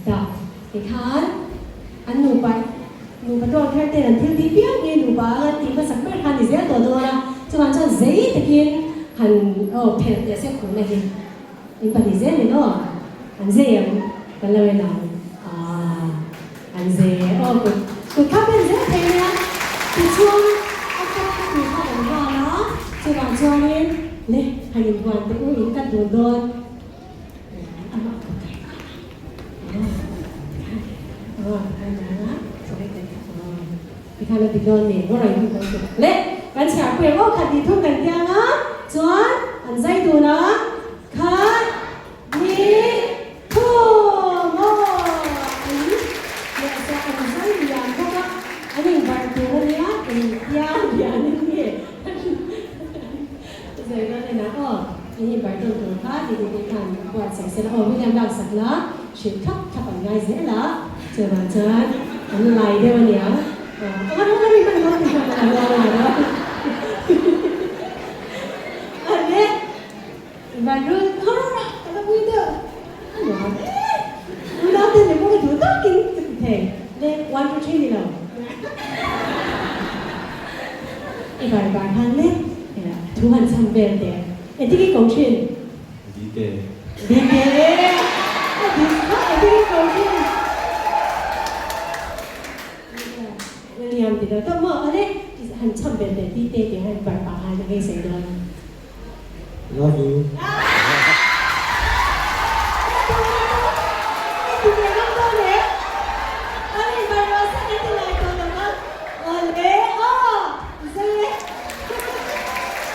đó thì khán anh nụ bài đôi khi tên là thiếu tí biết nghe nụ bài thì có sẵn biết hành thì dễ tổ là cho bạn cho dễ thực hiện hành phèn để xem khủng này nhưng bạn thì dễ này đó hành dễ em cái lời nào hành dễ cứ khác bên dễ thế nha thì chuông thì họ cũng vào đó cho bạn cho nên này hành hình hoàn tự nhiên các đồn thì khai là bị đơn này có rồi không được lệ bạn trả quyền có khẩn thì thông cảnh tiếng á chọn ăn dây tù nó khẩn đi thu ngô sẽ ăn dây thì làm không á anh nhìn bạn tù nó nhá thì anh như rồi nó này nó anh nhìn bạn tù khác thì thành quạt sẽ là William đang sạch lá chuyển khắp ở ngay dễ lá chờ bạn chân anh lại đeo nhá nó đi mình không thì làm đó anh biết và rồi không nó vui được nó đó tên là một cái thứ tốt kinh thể nên one two three đi nào bài bài hàng lên thu hành trăm về để thì cái câu chuyện đi kề thì cái câu chuyện William thì nó có mở đấy hành trăm về để đi tê thì hành bài bài hai cái gì đó love you thì cái nó có đấy anh bài đó sẽ đến từ lại còn là lẽ dễ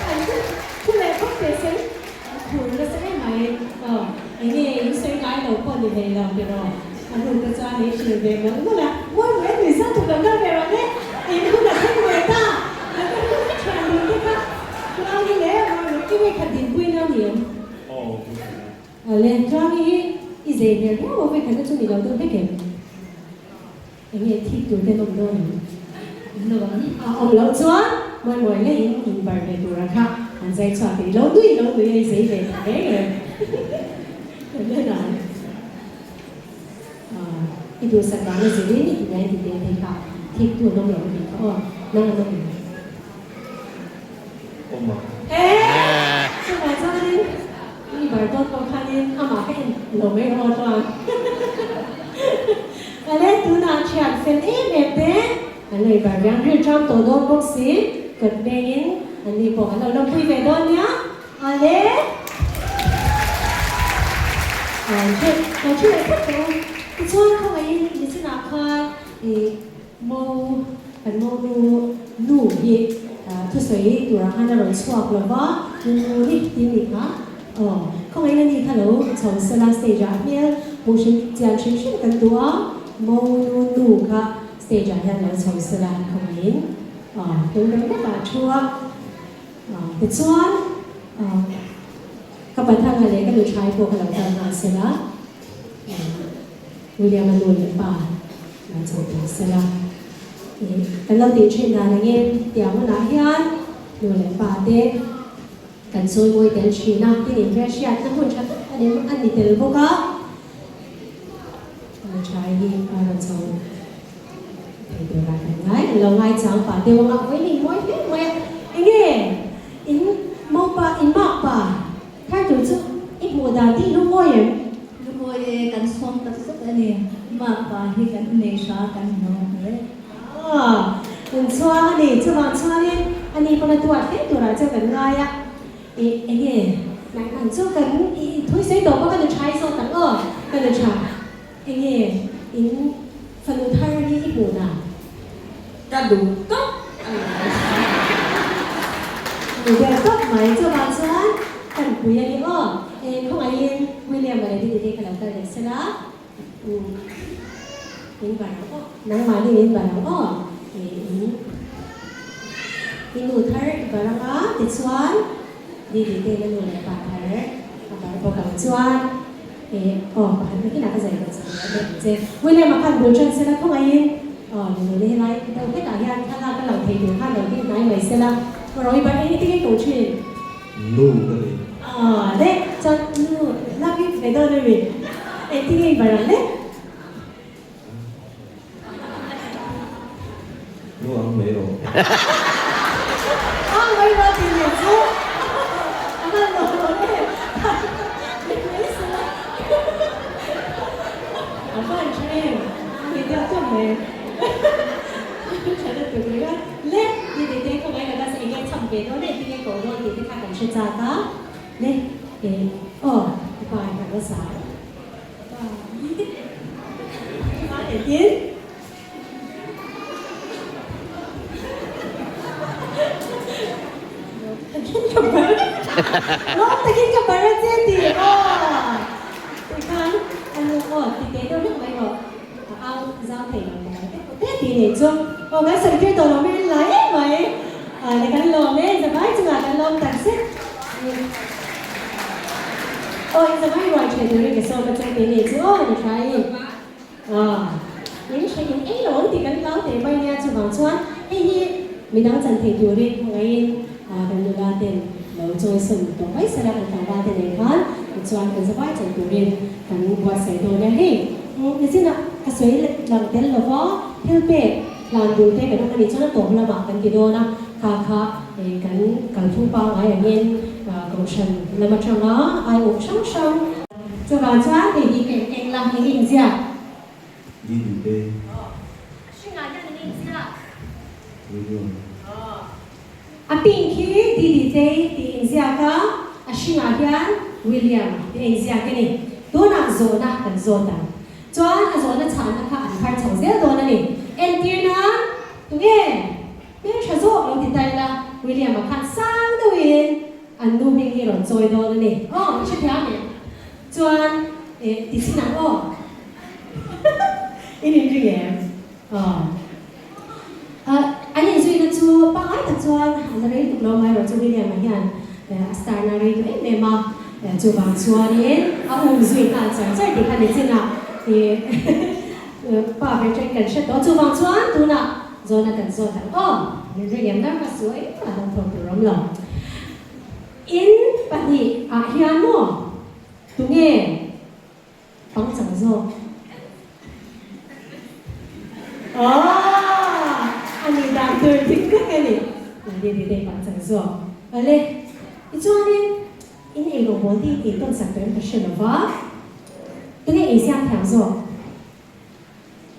anh cứ lẽ không thể xem thường nó sẽ mày anh nghe những suy nghĩ đầu con thì về làm được rồi anh luôn cho anh ấy chuyển về nữa cũng là mỗi người sao thuộc đồng các về rồi đấy anh cũng là thích người ta anh cũng thích truyền được cái khác anh đi lẽ rồi cái việc khẩn tiền quy nó nhiều lên cho anh ấy dễ về cái một việc khẩn cho mình đầu tư biết kìa anh ấy thích tuổi tên ông đôi ông lâu chúa mọi người lấy nhìn bài về tuổi khác anh dạy cho thì lâu tuổi ấy dễ về thế rồi nên là itu sekarang sendiri ni kita yang tidak terkau, itu nomor kita, nomor. Sebab saya ni baru kau kan amak kan nomor orang. Kalau tu nak chat fan mete, kalau baru yang recam todo boxi, kerbengin, ani pokok kalau nak pergi bedonnya, ale. Cuma cho không ai đi trên nào khai mô phần mô nụ gì thu sấy tụi anh đã rồi xóa rồi vợ nụ đi tìm đi hả không ai nên đi thay đổi trong sân stage à miếng motion dàn chuyển chuyển cần tua mô nụ cả stage à hiện là trong sân không ai tôi đang rất là chua để cho các bạn thân này các người trai của các bạn thân sẽ là William anh nuôi những bà là trong tiếng xe la cái lâu tiếng chuyện là nghe tiếng mà nói hiền nuôi những bà đấy cần xôi ngồi tiếng chuyện nào thì đến về xe nó hôn chắc anh em ăn đi từ vô có trai đi coi là trong thì điều là cái đấy lâu ngày chẳng bà đều ngọc với mình mỗi hết mỗi anh nghe in mô bà in mọc bà thay tổ chức ít mùa đào thì lúc ngồi Lumoy kan som tak sekali mak bahi kan Indonesia kan no. Unsuang ni, cuma ni, ani pernah tuat kan tu raja kan ngaya. Ini, nak anso kan, tu saya tahu kan tu cai so tak kan tu cai. Ini, in penutar ni ibu na. Kadu kok. Dia kok mai cuma kan punya ni không ai William ở đây thì cái đầu tiên sẽ là những bài đó nắng mà đi những bài đó นูเธอบารังอาติดชวนดีเตมันนูเลยปาเธอปาโปกับชวนปาไม่กินอะไรก็ใส่กันสิเจวันนี้มาคันบุญชนเสร็จแล้วพวกไอ้นูเลยไล่เราแค่ต่างยันข้างล่างก็เราเทดูข้างเราที่ไหนไม่เสร็จแล้วเราอีกแบบนี้ที่ให้ตัวชื่อนู่นก็เลยเด็กจะนู่นนักวิ่งไปตัวนึงที่ให้บารังเด็กนู่นไม่รู้ไม่รู้จริงๆจูอันนั้นเราเนี่ยไม่สวยอันนั้นใช่ไม่ได้ตัวเนี่ยฉันจะตัวนี้ก็เล็กดีๆเขาไม่กระด้างสิ่งที่ทำเป็นโน้ตเด็กที่เขาโน้ตที่ทำกันชื่อจ้าตาเล็กไปกันภาษามาเด็กtakin ka para jadi thì kan anu thì tế đâu được mấy rồi ao giao thể thế thì để cho cái sự kia tôi nó mới lấy vậy để cái lồng đấy giờ phải chừng là cái lồng tạt xếp giờ phải gọi chuyện từ cái số cái chuyện này chứ để trái những chuyện những ấy rồi thì cái lồng thì bay nha cho bằng chuan ấy mình đang dần thể điều đi ngay cái người ta tiềnเราจอยสุ่มตัวไม่สลับกันบ้านแต่ในคันจวนกันสบายใจตัวเรียนกันวัดใส่ตัวเนี่ยเฮ้นี่สินะกระสวยหลังเต้นหรอวะเทลเป็ดหลังดูเต้กันทั้งนี้ชนะตัวละหมากันกี่โดนะค่ะกันทุ่งปลาอะไรอย่างเงี้ยกองชันแล้วมาจังนะไอ้อุช่างจะการจ้าเด็กเก่งๆหลังนี่เสียดีเต้ชื่องานยังนี่เสียรู้pinky di inziaka ashingahian William di inziaka ni dona zona kan zona chuan a zona chana kha an phar chang zel dona ni entirna tunge me chazo lo ti tai la William kha sang do in an nu bing ni ron choi dona ni chi thia me chuan ti sinang in ri em anh ấy duy nhất chú bác ấy thật chuan anh ấy tục lâu mai rồi chú William mà hiện star này rồi ấy mẹ mà chú bằng chuan ấy ông duy cả chẳng chạy thì看得见啊thì bà phải chạy cảnh sát đó chú bằng chuan tu nè rồi là cảnh sát đó nên William đang có suy là đang phòng từ rộng lòng in bạn thì hiện mà tu nghe bằng chẳng rồi anh ấy đang từ thích cái này để bạn chẳng rõ ở đây cho nên in ấy lúc bố thì tôi sẽ tới một sự nào đó tôi nghe ý xem theo rõ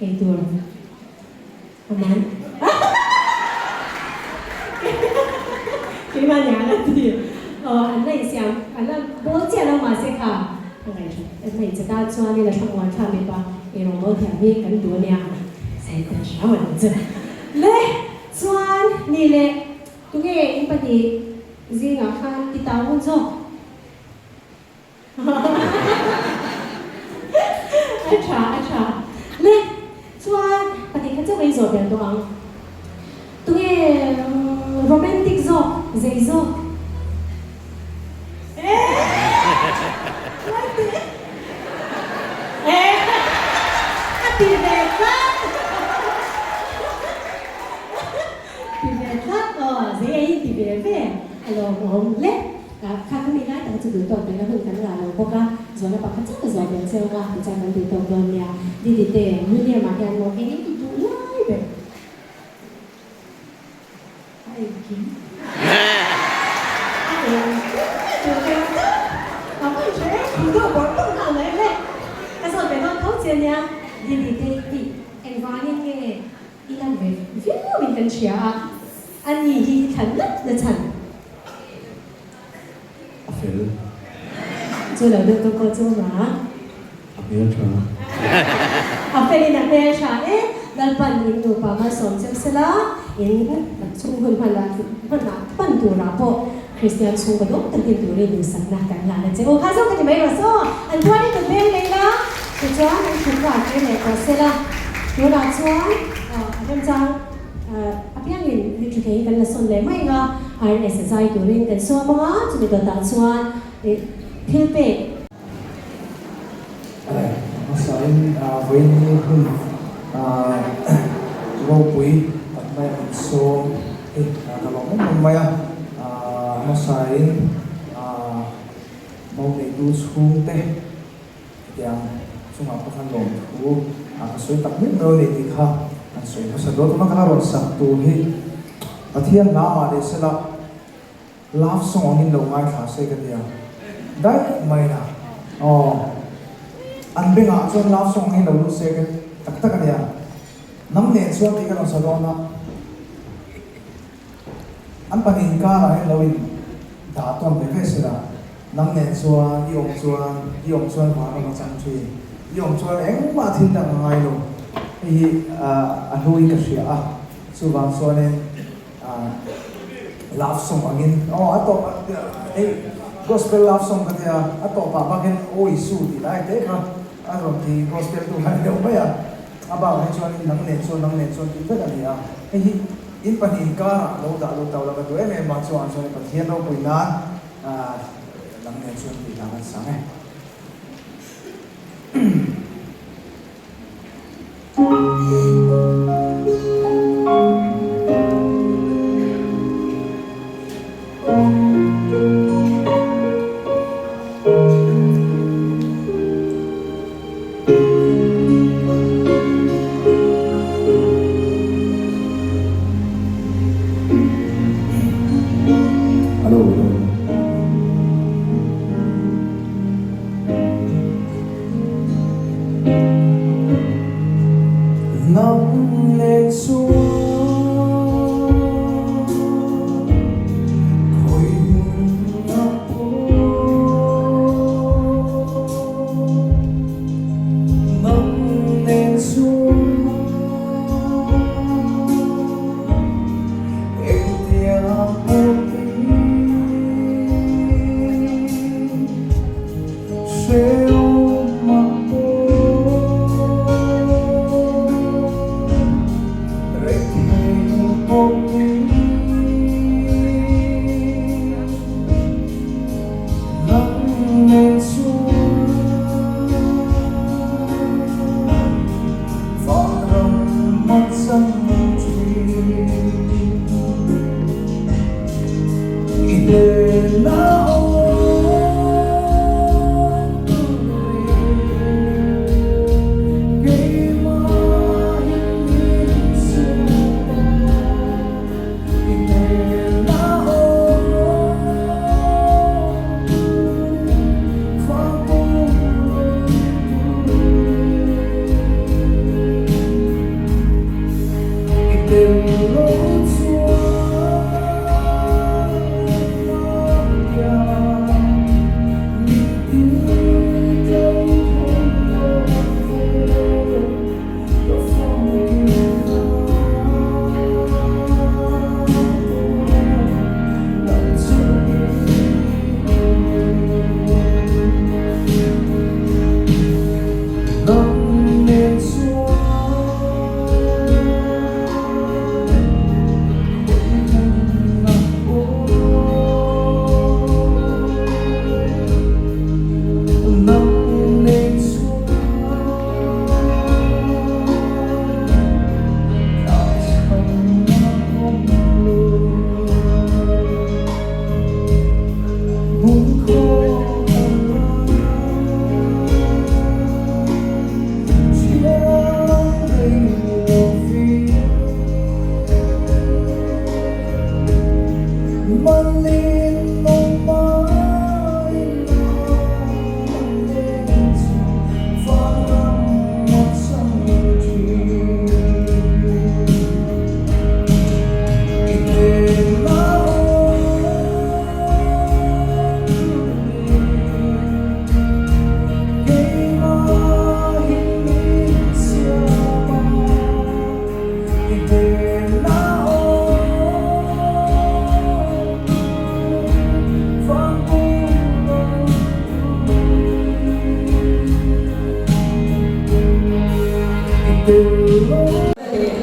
cái tuổi aman cái mà nhà là gì anh này xem anh là bố trẻ đâu mà sẽ cả anh này sẽ ta cho nên là trong ngoài tham gia cái lúc bố theo đi cái tuổi này sẽ tới sao mà được le chuan ni le tunge in pati zinga khan ti taw hun zo acha le chuan pati kha chawai zo ben to ang tunge romantic zo zei zo ati ve dễ thì về về alors on lẽ khá cái này tại chúng tôi toàn là hơn cái là nó có rồi nó bảo chắc là rồi đến xem qua thì chắc là từ tổng đoàn nhà đi tệ như này mà nhà nó cái gì cũng lái về ai kín tôi bỏ tung nào đấy lên cái rồi phải con thấu tiền nha đi tệ đi em nói nghe đi làm về viết mình cần chia anh nhìn thì thẳng lắm là thẳng phải chưa là được cô chưa mà nhớ cho phải đi nạp về trả ấy lần phần in tụ bảo mà sống xem xem đó in chung hơn phần là phần tụ ra bộ Christian chung cái đó tự nhiên tụ lên được sẵn là cả là chứ ô khá giống cái mấy rồi số anh qua đi từ bên này đó thì cho anh chúng vào cái này có xe là nó là cho anh em chăng apiang in litruke kan la son le mai nga RSSI turin kan so mga chumi ta chuan thilpe masain when you go pui at may so kalong maya masain mau nei du schung te yang sunga pa kan long thu kasoi tak min no nei kha an soi ma sa do ma kana ron sak tu hi pathian na ma de sela love song in lo ngai kha se ka dia dai mai na an benga chon love song in lo se ka tak tak dia nam ne chuan ti ka no sa do na an panin ka la lo in da ton be ke sela nam ne chuan yong chuan ma ma chang chui yong chuan eng ma thin da ngai lo hi a hui ka sia a chu wang chuan en love song again ato gospel love song ka dia ato pa bagin oi su ti lai te kha aro ti gospel tu hai lo ba ya aba hai chuan nam ne chuan ti ta dia hi in panin ka lo da lo ta la ka tu em ma chuan pa thian ro pui na lắm ngày xuân thì làm ăn sáng này nắng lên xuống khói ngập nắng lên xuống em theo em sẽ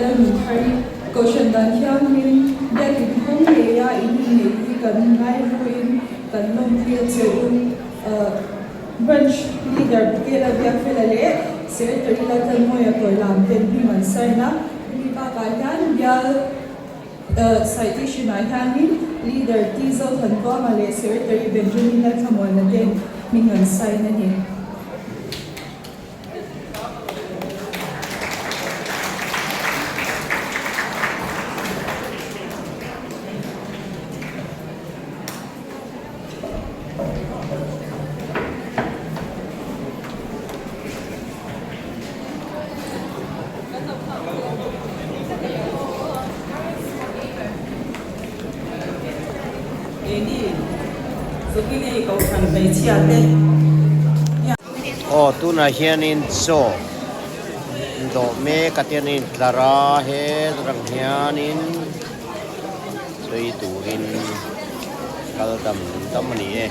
Let me pray. Caution dan hian min dia tin hong le ya in ni hi kan ngai ruin kan nom pia cheun branch leader ke la dia fela le secretary la kan moya ko lam ten bi man sai na ni ba ka hian dia citation ai hian ni leader Tizo kan ko ma le secretary Benjamin la thamol na ten min man sai na ni tu na hianin so do me katianin tlara he rang hianin soi turin kal tam ni e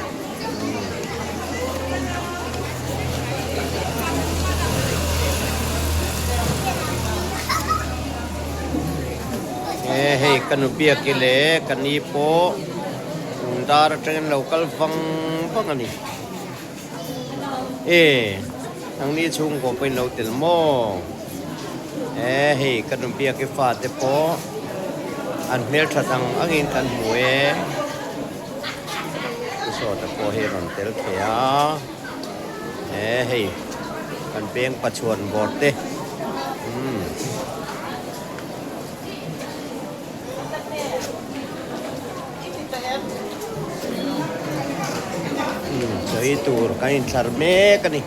hei kanupia kile kanipo dar train local fang ani ang ni chung ko pen lo tel mo hei kanumpia ke fa te po an mel thatang angin kan mue so ta po he ron tel khia hei kan peng pachuan bor te Itu kain sarme kan ni